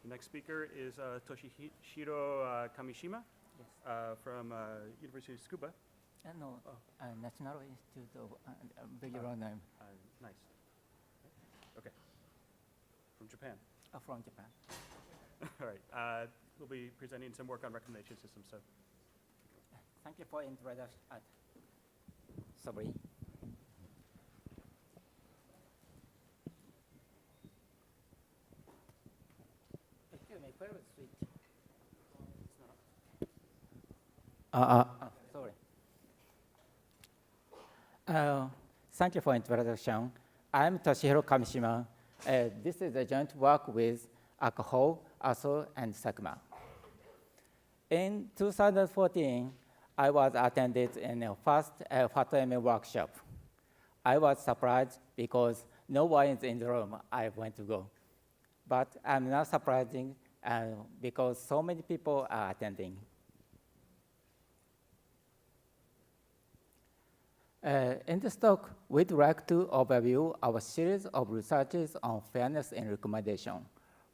next speaker is Toshihiro Kamishima from University of Tsukuba. No, National Institute of very long name. Nice. Okay. From Japan. From Japan. All right. We'll be presenting some work on recommendation systems. So, thank you for introduction. Sorry. Excuse me, where is switch? Sorry. Thank you for introduction. I'm Toshihiro Kamishima. This is a joint work with Akaho, Asoh, and Sakuma. In 2014, I was attended in a first FATMA workshop. I was surprised because no one is in the room I went to go. But I'm not surprising because so many people are attending. In this talk, we'd like to overview our series of researches on fairness in recommendation,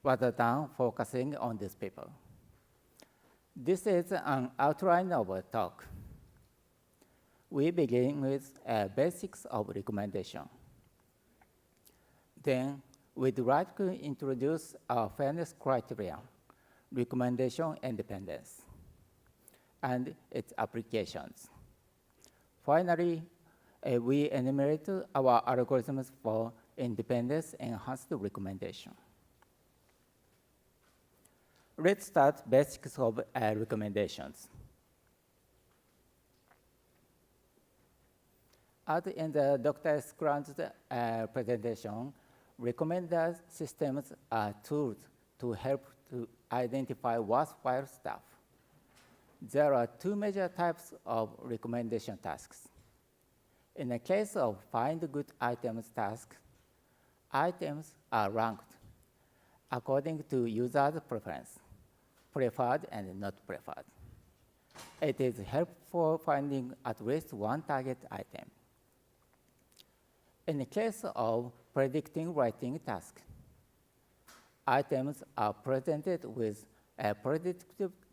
rather than focusing on this paper. This is an outline of our talk. We begin with basics of recommendation. Then, we'd like to introduce our fairness criterion, recommendation independence, and its applications. Finally, we enumerate our algorithms for independence-enhanced recommendation. Let's start basics of recommendations. As in the Dr. Scran's presentation, recommender systems are tools to help to identify worthwhile stuff. There are two major types of recommendation tasks. In the case of find good items task, items are ranked according to user's preference, preferred and not preferred. It is helpful finding at least one target item. In the case of predicting writing task, items are presented with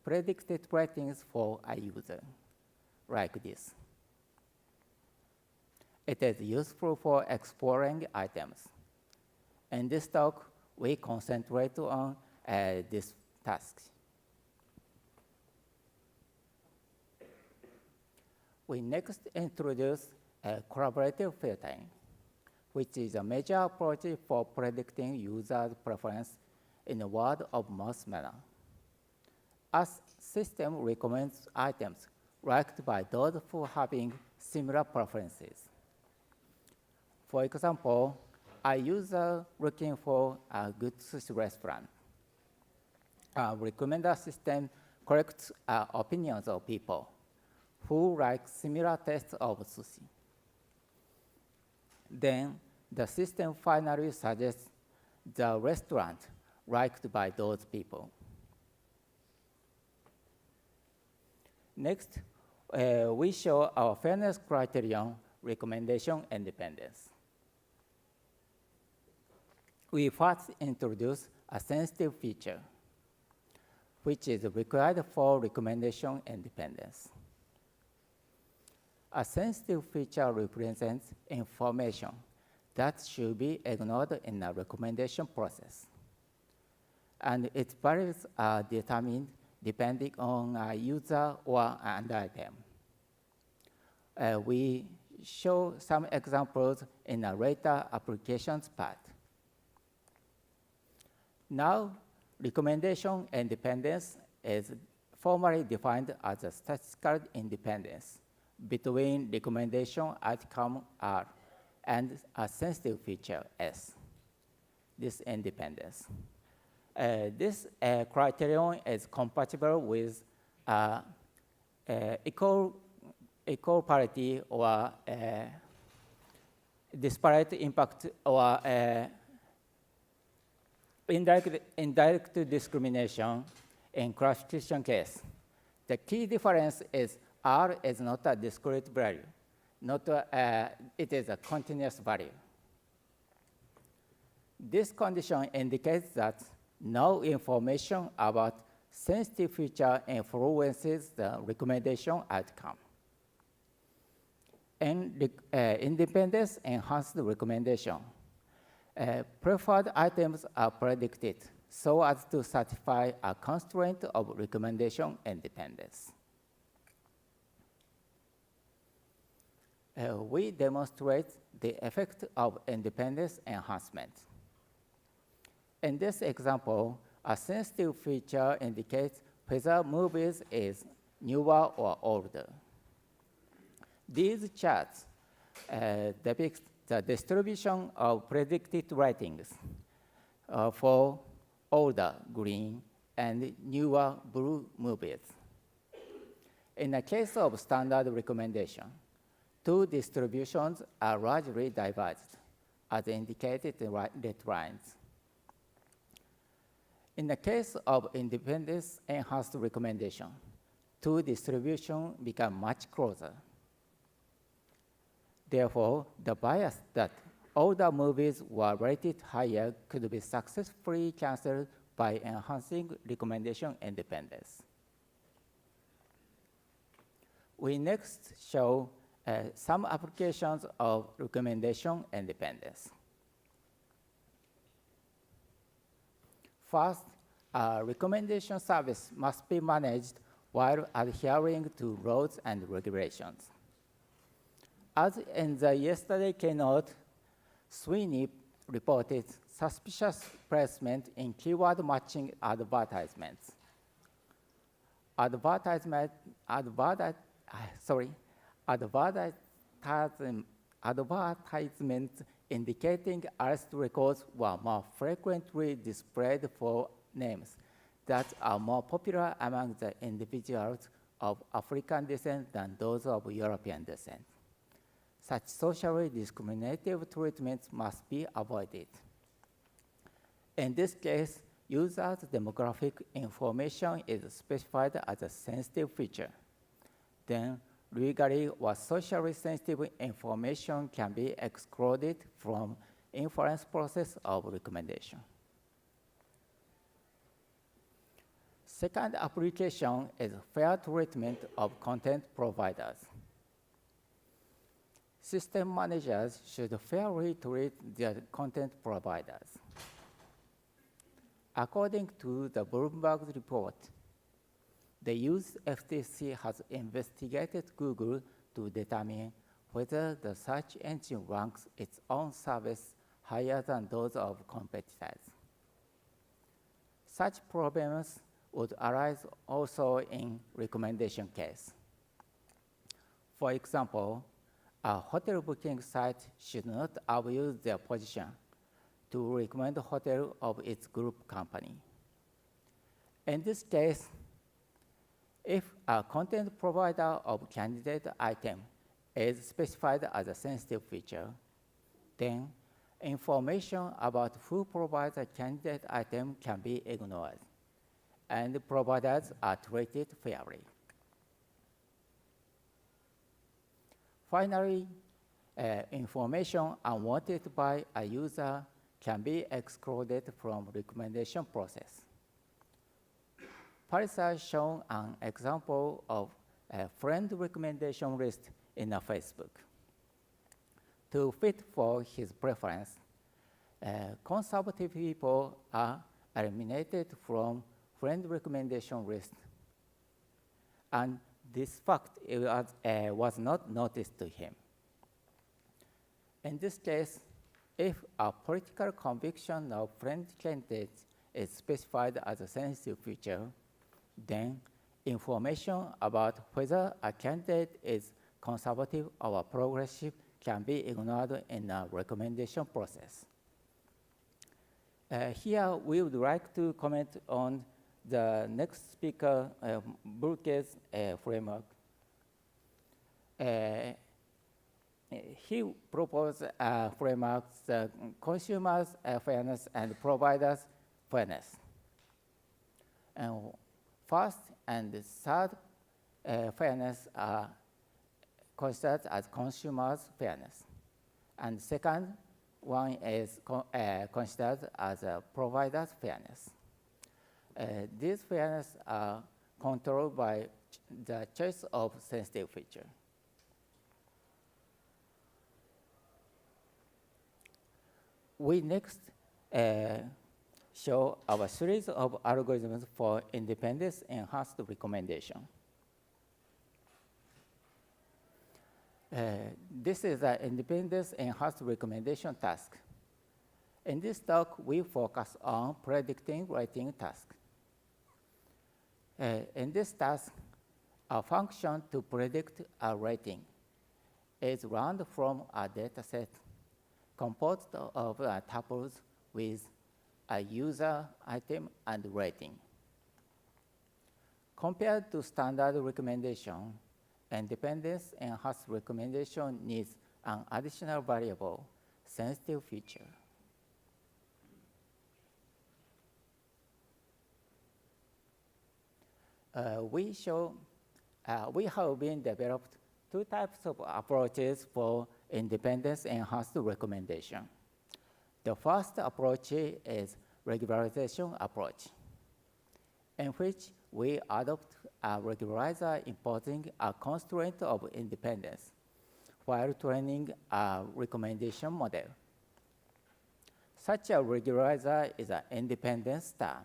predicted ratings for a user, like this. It is useful for exploring items. In this talk, we concentrate on this task. We next introduce collaborative filtering, which is a major approach for predicting user preference in a word-of-mouth manner. A system recommends items liked by those who having similar preferences. For example, a user looking for a good sushi restaurant. A recommender system collects opinions of people who like similar tastes of sushi. Then the system finally suggests the restaurant liked by those people. Next, we show our fairness criterion, recommendation independence. We first introduce a sensitive feature, which is required for recommendation independence. A sensitive feature represents information that should be ignored in a recommendation process. And its values are determined depending on a user or an item. We show some examples in a later applications part. Now, recommendation independence is formally defined as a statistical independence between recommendation outcome R and a sensitive feature S, this independence. This criterion is compatible with equal parity or disparate impact or indirect discrimination in classification case. The key difference is R is not a discrete value, it is a continuous value. This condition indicates that no information about sensitive feature influences the recommendation outcome. And independence enhanced recommendation. Preferred items are predicted so as to satisfy a constraint of recommendation independence. We demonstrate the effect of independence enhancement. In this example, a sensitive feature indicates whether movies is newer or older. These charts depict the distribution of predicted ratings for older green and newer blue movies. In the case of standard recommendation, two distributions are largely diverged, as indicated in red lines. In the case of independence-enhanced recommendation, two distributions become much closer. Therefore, the bias that older movies were rated higher could be successfully canceled by enhancing recommendation independence. We next show some applications of recommendation independence. First, a recommendation service must be managed while adhering to laws and regulations. As in the yesterday keynote, Sweeney reported suspicious placement in keyword matching advertisements. Advertisements indicating AIST records were more frequently displayed for names that are more popular among the individuals of African descent than those of European descent. Such socially discriminative treatments must be avoided. In this case, users' demographic information is specified as a sensitive feature. Then, legally or socially sensitive information can be excluded from inference process of recommendation. Second application is fair treatment of content providers. System managers should fairly treat their content providers. According to the Bloomberg report, the US FTC has investigated Google to determine whether the search engine ranks its own service higher than those of competitors. Such problems would arise also in recommendation case. For example, a hotel booking site should not abuse their position to recommend a hotel of its group company. In this case, if a content provider of candidate item is specified as a sensitive feature, then information about who provides a candidate item can be ignored, and providers are treated fairly. Finally, information unwanted by a user can be excluded from recommendation process. Paris has shown an example of a friend recommendation list in a Facebook. To fit for his preference, conservative people are eliminated from friend recommendation list, and this fact was not noticed to him. In this case, if a political conviction of friend candidates is specified as a sensitive feature, then information about whether a candidate is conservative or progressive can be ignored in a recommendation process. Here, we would like to comment on the next speaker, Burke's framework. He proposed a framework, consumers' fairness and providers' fairness. And first and third fairness are considered as consumers' fairness. And second one is considered as a provider's fairness. These fairness are controlled by the choice of sensitive feature. We next show our series of algorithms for independence-enhanced recommendation. This is an independence-enhanced recommendation task. In this talk, we focus on predicting rating task. In this task, a function to predict a rating is run from a data set composed of tuples with a user, item, and rating. Compared to standard recommendation, independence-enhanced recommendation needs an additional variable, sensitive feature. We have been developed two types of approaches for independence-enhanced recommendation. The first approach is regularization approach, in which we adopt a regularizer imposing a constraint of independence while training a recommendation model. Such a regularizer is an independence star.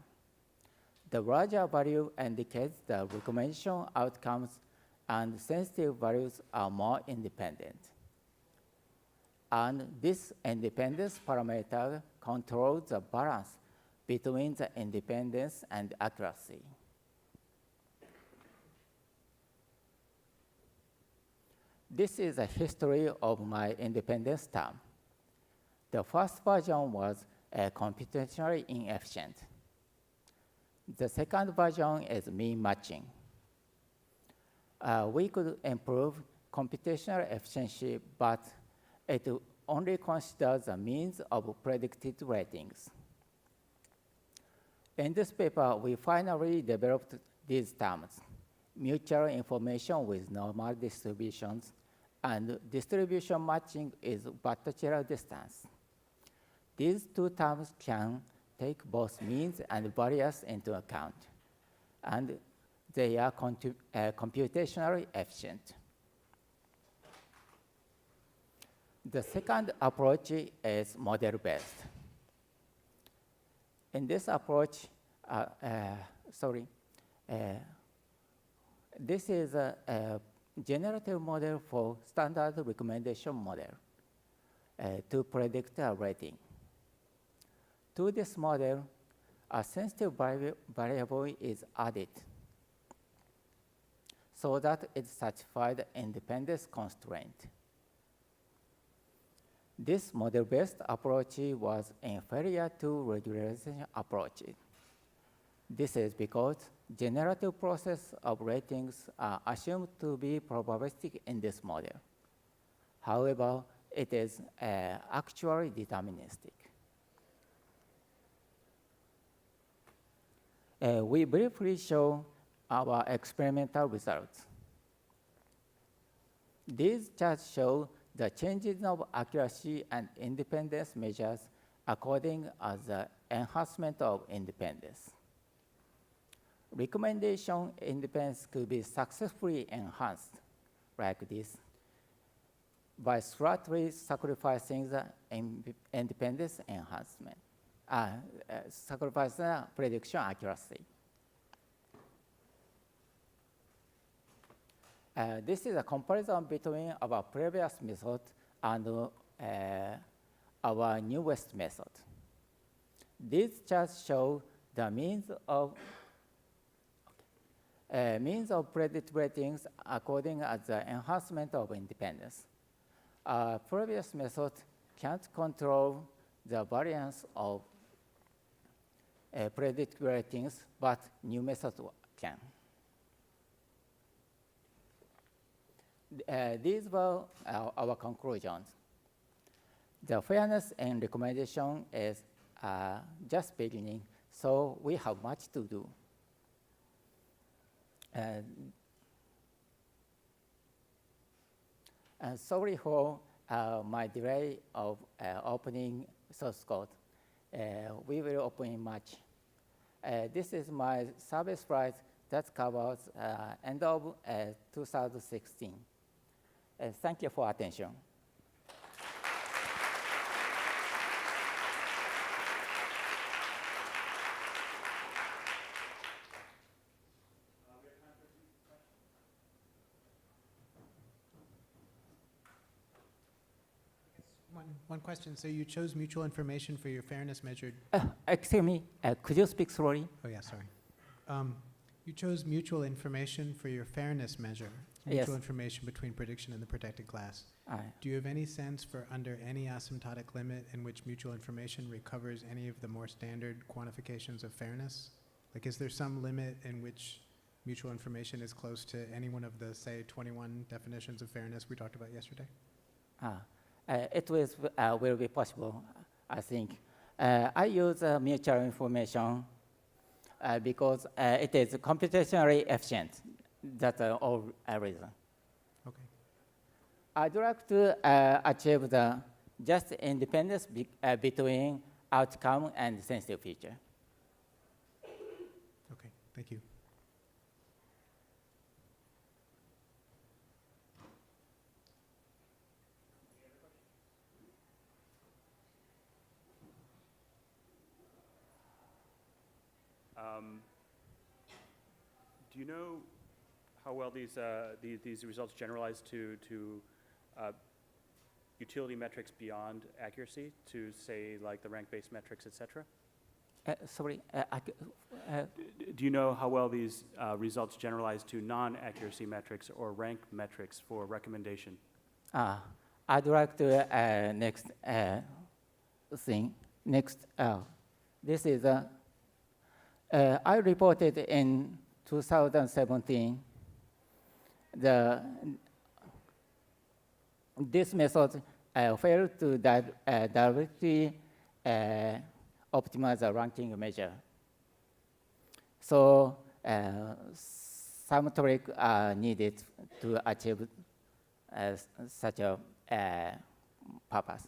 The larger value indicates the recommendation outcomes, and sensitive values are more independent. And this independence parameter controls the balance between the independence and accuracy. This is a history of my independence term. The first version was computationally inefficient. The second version is mean matching. We could improve computational efficiency, but it only considers the means of predicted ratings. In this paper, we finally developed these terms: mutual information with normal distributions, and distribution matching is Bhattacharya distance. These two terms can take both means and variance into account, and they are computationally efficient. The second approach is model-based. In this approach, this is a generative model for standard recommendation model to predict a rating. To this model, a sensitive variable is added so that it satisfies the independence constraint. This model-based approach was inferior to regularization approach. This is because generative process of ratings are assumed to be probabilistic in this model. However, it is actually deterministic. We briefly show our experimental results. These charts show the changes of accuracy and independence measures according as the enhancement of independence. Recommendation independence could be successfully enhanced like this by slightly sacrificing the independence enhancement, sacrificing the prediction accuracy. This is a comparison between our previous method and our newest method. These charts show the means of predicted ratings according as the enhancement of independence. Our previous method can't control the variance of predicted ratings, but new method can. These were our conclusions. The fairness in recommendation is just beginning, so we have much to do. Sorry for my delay of opening source code. We will open in March. This is my survey slide that covers end of 2016. Thank you for attention. One question. So you chose mutual information for your fairness measured. Excuse me, could you speak slowly? Oh yeah, sorry. You chose mutual information for your fairness measure. Yes. Mutual information between prediction and the protected class. Do you have any sense for under any asymptotic limit in which mutual information recovers any of the more standard quantifications of fairness? Like, is there some limit in which mutual information is close to any one of the, say, 21 definitions of fairness we talked about yesterday? It will be possible, I think. I use mutual information because it is computationally efficient. That's all reason. Okay. I'd like to achieve the just independence between outcome and sensitive feature. Okay, thank you. Do you know how well these results generalize to utility metrics beyond accuracy, to say like the rank-based metrics, et cetera? Sorry, Do you know how well these results generalize to non-accuracy metrics or rank metrics for recommendation? I'd like to next thing. This is I reported in 2017 this method failed to directly optimize the ranking measure. So some trick needed to achieve such a purpose.